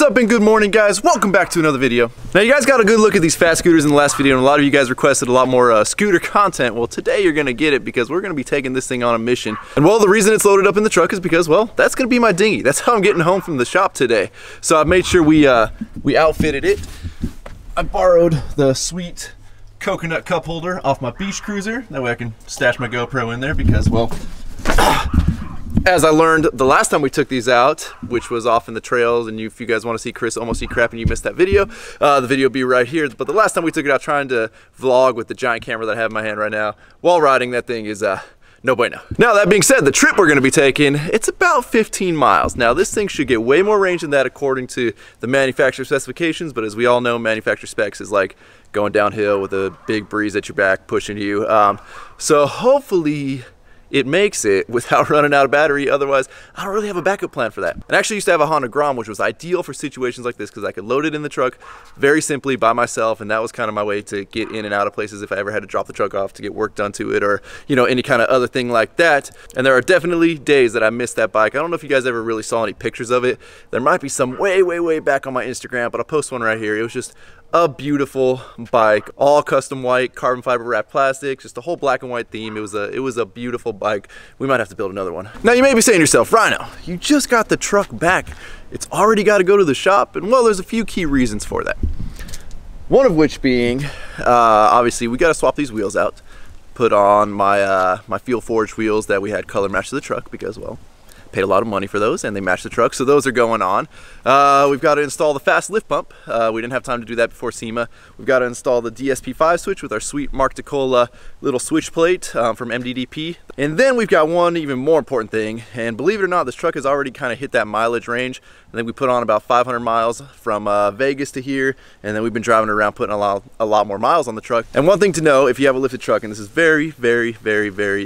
up and good morning, guys? Welcome back to another video. Now you guys got a good look at these fast scooters in the last video, and a lot of you guys requested a lot more scooter content. Well, today you're gonna get it because we're gonna be taking this thing on a mission. And well, the reason it's loaded up in the truck is because, well, that's gonna be my dinghy. That's how I'm getting home from the shop today. So I've made sure we outfitted it. I borrowed the sweet coconut cup holder off my beach cruiser. That way I can stash my GoPro in there because, well, as I learned the last time we took these out, which was off in the trails, and if you guys want to see Chris almost eat crap and you missed that video, the video will be right here. But the last time we took it out trying to vlog with the giant camera that I have in my hand right now while riding that thing is no bueno. Now that being said, the trip we're going to be taking, it's about 15 miles. Now this thing should get way more range than that according to the manufacturer specifications, but as we all know, manufacturer specs is like going downhill with a big breeze at your back pushing you. So hopefully it makes it without running out of battery. Otherwise, I don't really have a backup plan for that. And I actually used to have a Honda Grom, which was ideal for situations like this because I could load it in the truck very simply by myself, and that was kind of my way to get in and out of places if I ever had to drop the truck off to get work done to it, or, you know, any kind of other thing like that. And there are definitely days that I missed that bike. I don't know if you guys ever really saw any pictures of it. There might be some way back on my Instagram, but I'll post one right here. It was just a beautiful bike, all custom white, carbon fiber wrapped plastic, just a whole black and white theme. It was a beautiful bike. We might have to build another one. Now you may be saying to yourself, Rhino, you just got the truck back. It's already got to go to the shop, and well, there's a few key reasons for that. One of which being, obviously we got to swap these wheels out, put on my my Fuel Forge wheels that we had color matched to the truck because, well, paid a lot of money for those and they match the truck, so those are going on. We've got to install the fast lift pump. We didn't have time to do that before SEMA. We've got to install the DSP5 switch with our sweet Mark DeCola little switch plate from MDDP. And then we've got one even more important thing, and believe it or not, this truck has already kind of hit that mileage range. I think we put on about 500 miles from Vegas to here, and then we've been driving around putting a lot more miles on the truck. And one thing to know if you have a lifted truck, and this is very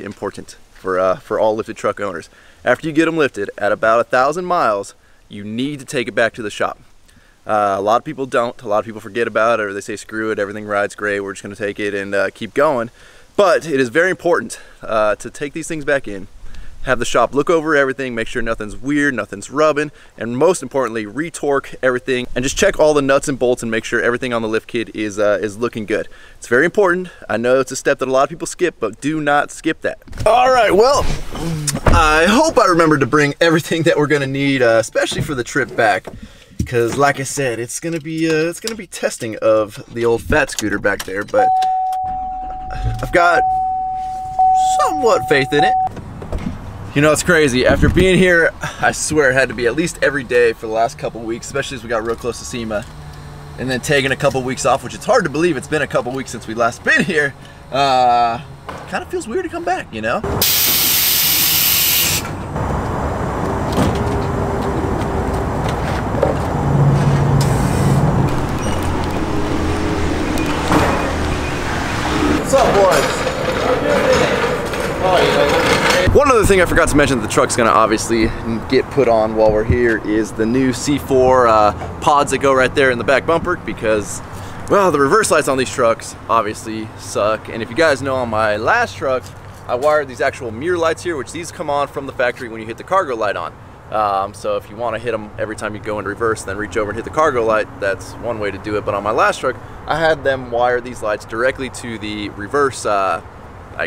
important for all lifted truck owners, after you get them lifted at about 1,000 miles, you need to take it back to the shop. A lot of people don't. A lot of people forget about it, or they say, screw it, everything rides great, we're just going to take it and keep going. But it is very important to take these things back in, have the shop look over everything, make sure nothing's weird, nothing's rubbing, and most importantly, retorque everything and just check all the nuts and bolts and make sure everything on the lift kit is looking good. It's very important. I know it's a step that a lot of people skip, but do not skip that. All right, well, I hope I remembered to bring everything that we're gonna need, especially for the trip back, because like I said, it's gonna be testing of the old fat scooter back there, but I've got somewhat faith in it. You know, it's crazy. After being here, I swear it had to be at least every day for the last couple weeks, especially as we got real close to SEMA. And then taking a couple weeks off, which it's hard to believe it's been a couple weeks since we last been here. Kind of feels weird to come back, you know? What's up, boys? One other thing I forgot to mention that the truck's gonna obviously get put on while we're here is the new C4 pods that go right there in the back bumper, because, well, the reverse lights on these trucks obviously suck. And if you guys know, on my last truck, I wired these actual mirror lights here, which these come on from the factory when you hit the cargo light on. So if you want to hit them every time you go into reverse, then reach over and hit the cargo light, that's one way to do it. But on my last truck, I had them wire these lights directly to the reverse, I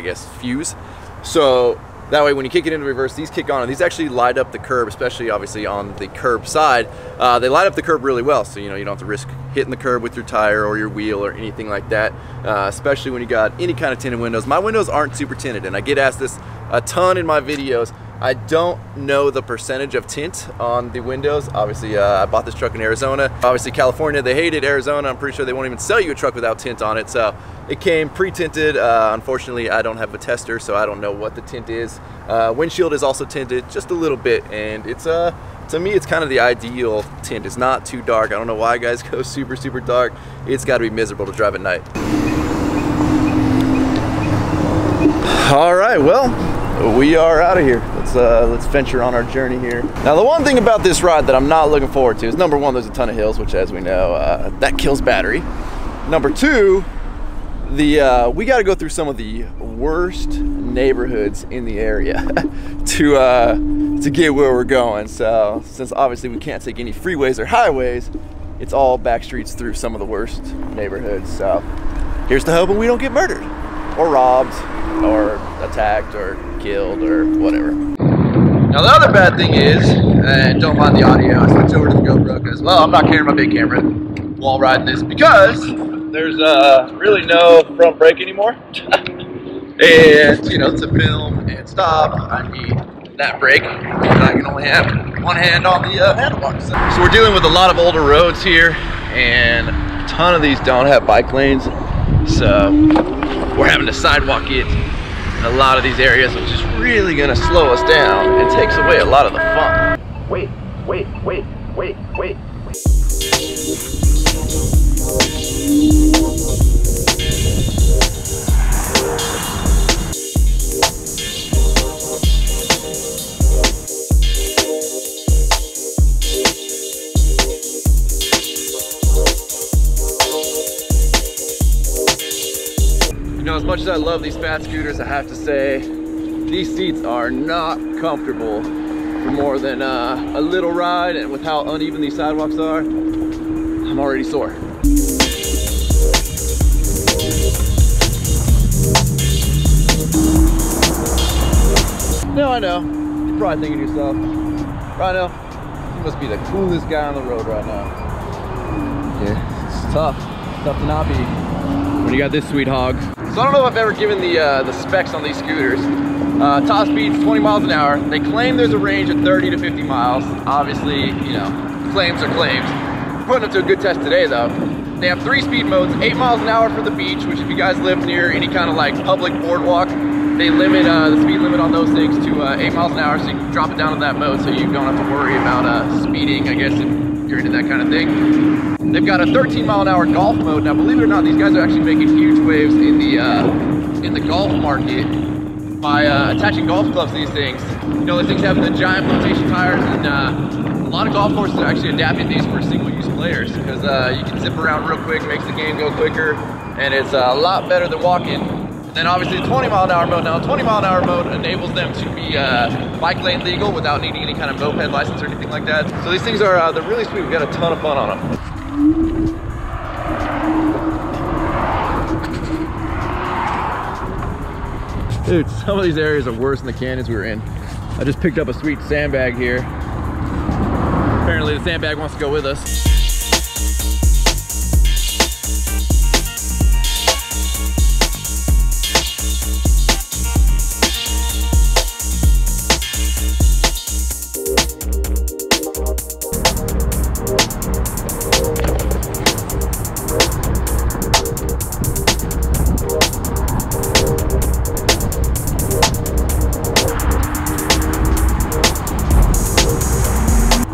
guess, fuse. So that way when you kick it into reverse, these kick on, and these actually light up the curb, especially obviously on the curb side. They light up the curb really well, so you know you don't have to risk hitting the curb with your tire or your wheel or anything like that, especially when you got any kind of tinted windows. My windows aren't super tinted, and I get asked this a ton in my videos. I don't know the percentage of tint on the windows. Obviously, I bought this truck in Arizona. Obviously, California, they hate it. Arizona, I'm pretty sure they won't even sell you a truck without tint on it. So it came pre-tinted. Unfortunately, I don't have a tester, so I don't know what the tint is. Windshield is also tinted just a little bit, and it's to me, it's kind of the ideal tint. It's not too dark. I don't know why guys go super dark. It's got to be miserable to drive at night. All right, well, we are out of here. Let's venture on our journey here. Now, the one thing about this ride that I'm not looking forward to is, number one, there's a ton of hills, which, as we know, that kills battery. Number two, we got to go through some of the worst neighborhoods in the area to to get where we're going. So since obviously we can't take any freeways or highways, it's all back streets through some of the worst neighborhoods. So here's to hoping we don't get murdered or robbed or attacked or killed or whatever. Now the other bad thing is, and don't mind the audio, I switched over to the GoPro because, well, I'm not carrying my big camera while riding this because there's really no front brake anymore. And, you know, to film and stop, I need that brake. I can only have one hand on the handlebars. So we're dealing with a lot of older roads here, and a ton of these don't have bike lanes. So we're having to sidewalk it in a lot of these areas, which is really gonna slow us down and takes away a lot of the fun. Wait. You know, as much as I love these fat scooters, I have to say, these seats are not comfortable for more than a little ride, and with how uneven these sidewalks are, I'm already sore. Now I know, you're probably thinking to yourself, Rhino, you must be the coolest guy on the road right now. Yeah, it's tough to not be when you got this sweet hog. So I don't know if I've ever given the specs on these scooters. Top speed's 20 miles an hour. They claim there's a range of 30 to 50 miles. Obviously, you know, claims are claims. Putting them to a good test today though. They have 3 speed modes, 8 miles an hour for the beach, which if you guys live near any kind of like public boardwalk, they limit the speed limit on those things to 8 miles an hour, so you can drop it down to that mode so you don't have to worry about speeding, I guess, if you're into that kind of thing. They've got a 13 mile an hour golf mode. Now, believe it or not, these guys are actually making huge waves in the golf market by attaching golf clubs to these things. You know, these things have the giant flotation tires, and a lot of golf courses are actually adapting these for single-use players because you can zip around real quick, makes the game go quicker, and it's a lot better than walking. And then obviously the 20 mile an hour mode. Now, the 20 mile an hour mode enables them to be bike lane legal without needing any kind of moped license or anything like that. So these things are they're really sweet. We've got a ton of fun on them. Dude, some of these areas are worse than the canyons we were in. I just picked up a sweet sandbag here. Apparently the sandbag wants to go with us.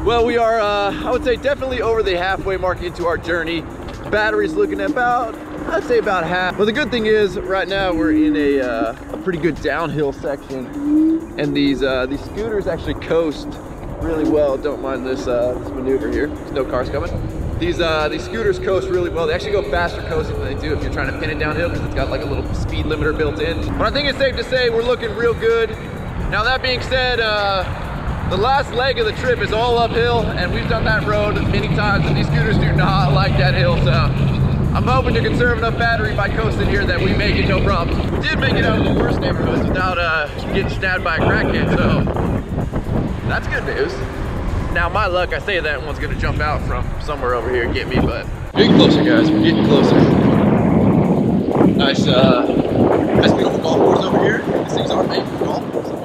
Well, we are, I would say, definitely over the halfway mark into our journey. Battery's looking at about, I'd say about half. But the good thing is, right now we're in a pretty good downhill section, and these scooters actually coast really well. Don't mind this maneuver here. There's no cars coming. These scooters coast really well. They actually go faster coasting than they do if you're trying to pin it downhill because it's got like a little speed limiter built in. But I think it's safe to say we're looking real good. Now that being said, the last leg of the trip is all uphill, and we've done that road many times, and these scooters do not like that hill, so I'm hoping to conserve enough battery by coasting here that we make it no problem. We did make it out of the worst neighborhoods without getting stabbed by a crackhead, so that's good news. Now, my luck, I say that one's gonna jump out from somewhere over here and get me, but we're getting closer, guys. We're getting closer. Nice beautiful golf course over here. These things aren't made for golf courses.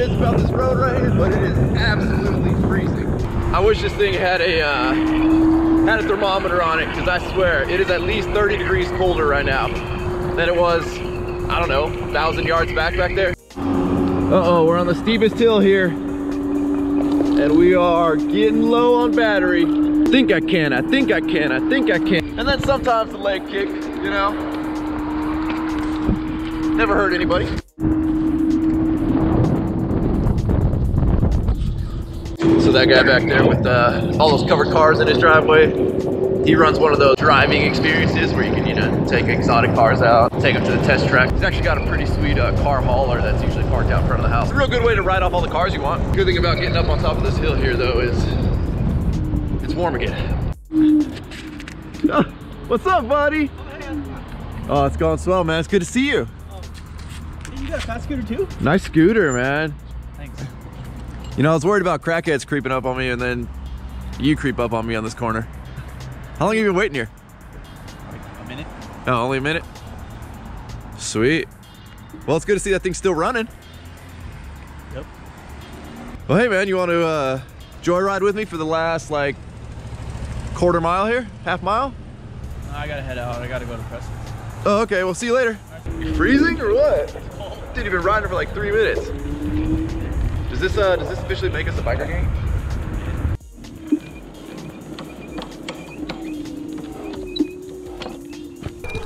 About this road right here, but it is absolutely freezing. I wish this thing had a thermometer on it, because I swear it is at least 30 degrees colder right now than it was, I don't know, 1,000 yards back there. Uh-oh, we're on the steepest hill here, and we are getting low on battery. This think I can, I think I can, I think I can. And then sometimes the leg kick, you know. Never hurt anybody. So that guy back there with all those covered cars in his driveway, he runs one of those driving experiences where you can, you know, take exotic cars out, take them to the test track. He's actually got a pretty sweet car hauler that's usually parked out in front of the house. It's a real good way to ride off all the cars you want. Good thing about getting up on top of this hill here though is it's warm again. Oh, what's up, buddy? Oh, it's going swell, man. It's good to see you. Hey, you got a fat scooter too? Nice scooter, man. Thanks. You know, I was worried about crackheads creeping up on me and then you creep up on me on this corner. How long have you been waiting here? Like a minute. Oh, only a minute? Sweet. Well, it's good to see that thing's still running. Yep. Well, hey man, you want to joyride with me for the last like quarter mile here? Half mile? No, I gotta head out. I gotta go to Preston. Oh, okay. We'll see you later. You freezing or what? Dude, you've been riding for like 3 minutes. Does this officially make us a biker gang?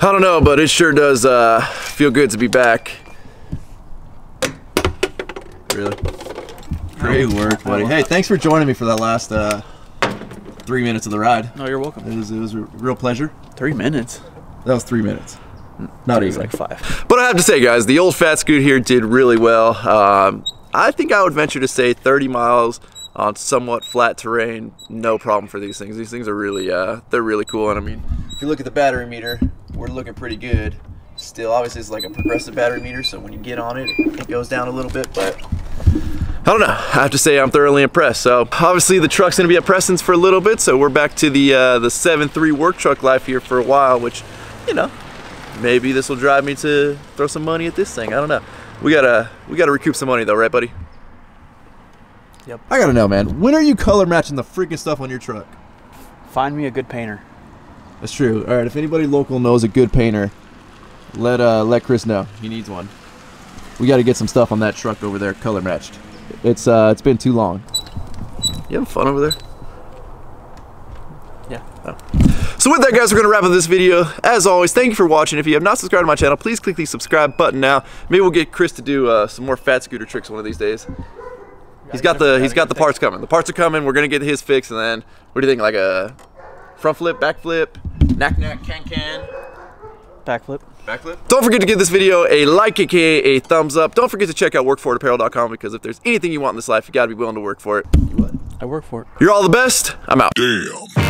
I don't know, but it sure does feel good to be back. Really? Great work, buddy. Hey, thanks for joining me for that last 3 minutes of the ride. No, you're welcome. It was a real pleasure. 3 minutes? That was 3 minutes. Not even. Like 5. But I have to say, guys, the old fat scoot here did really well. I think I would venture to say 30 miles on somewhat flat terrain, no problem for these things. These things are really, they're really cool. And I mean, if you look at the battery meter, we're looking pretty good. Still, obviously it's like a progressive battery meter, so when you get on it, it goes down a little bit, but I don't know. I have to say I'm thoroughly impressed. So obviously the truck's gonna be at Preston's for a little bit, so we're back to the 7.3 work truck life here for a while, which, you know, maybe this will drive me to throw some money at this thing. I don't know. We gotta recoup some money though, right, buddy? Yep. I gotta know, man. When are you color matching the freaking stuff on your truck? Find me a good painter. That's true. All right, if anybody local knows a good painter, let Chris know. He needs one. We got to get some stuff on that truck over there, color matched. It's been too long. You having fun over there? Yeah. Oh. So with that, guys, we're gonna wrap up this video. As always, thank you for watching. If you have not subscribed to my channel, please click the subscribe button now. Maybe we'll get Chris to do some more fat scooter tricks one of these days. He's got the parts coming. The parts are coming. We're gonna get his fix, and then what do you think? Like a front flip, back flip, knack, can. Backflip. Backflip. Don't forget to give this video a like, aka a thumbs up. Don't forget to check out WORKFORITapparel.com, because if there's anything you want in this life, you gotta be willing to work for it. I work for it. You're all the best. I'm out. Damn.